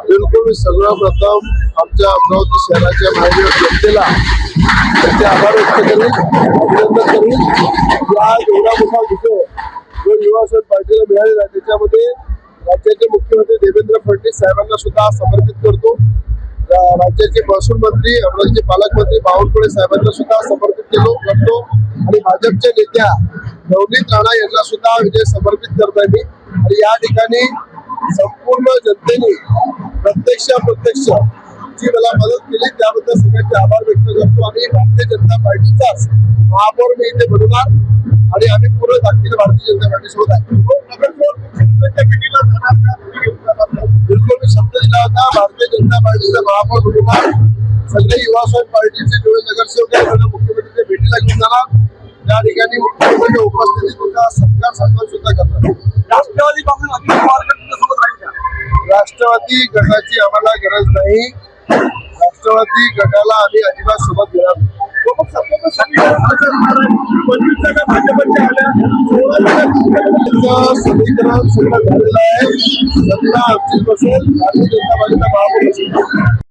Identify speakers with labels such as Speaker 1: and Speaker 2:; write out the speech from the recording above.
Speaker 1: बिलकुल सगळं प्रथम आमच्या अमरावती शहराच्या बाहेर जनतेला त्यांचे आभार व्यक्त करेल, अभिनंदन करेल. या एवढा मोठा विजय जो युवा पार्टीला मिळालेला आहे त्याच्यामध्ये राज्याचे मुख्यमंत्री देवेंद्र फडणवीस साहेबांना सुद्धा समर्पित करतो. राज्याचे महसूल मंत्री अमरावतीचे पालकमंत्री बावनकुळे साहेबांना सुद्धा समर्पित करतो आणि भाजपच्या नेत्या नवनीत राणा यांना सुद्धा विजय समर्पित करताय मी. आणि या ठिकाणी संपूर्ण जनतेने प्रत्यक्ष जी मला मदत केली त्याबद्दल सगळ्यांचे आभार व्यक्त करतो. आणि भारतीय जनता पार्टीचाच महापौर मी इथे बनवणार आणि आम्ही पूर्ण ताकदीने भारतीय जनता पार्टी सोबत आहे. बिलकुल मी शब्द दिला होता, भारतीय जनता पार्टीचा महापौर बनवणार. सगळे युवा स्वयं पार्टीचे जेवढे नगरसेवक आहेत त्यांना मुख्यमंत्रीच्या भेटीला घेऊन जाणार. त्या ठिकाणी मुख्यमंत्र्यांच्या उपस्थितीत सुद्धा सत्कार सन्मान सुद्धा करणार. राष्ट्रवादी गटाची आम्हाला गरज नाही. राष्ट्रवादी गटाला आम्ही अजिबात सोबत घेणार नाही. समीकरण सुद्धा झालेलं आहे. सत्ता आमची बसेल, भारतीय जनता पार्टीचा महापौर असेल.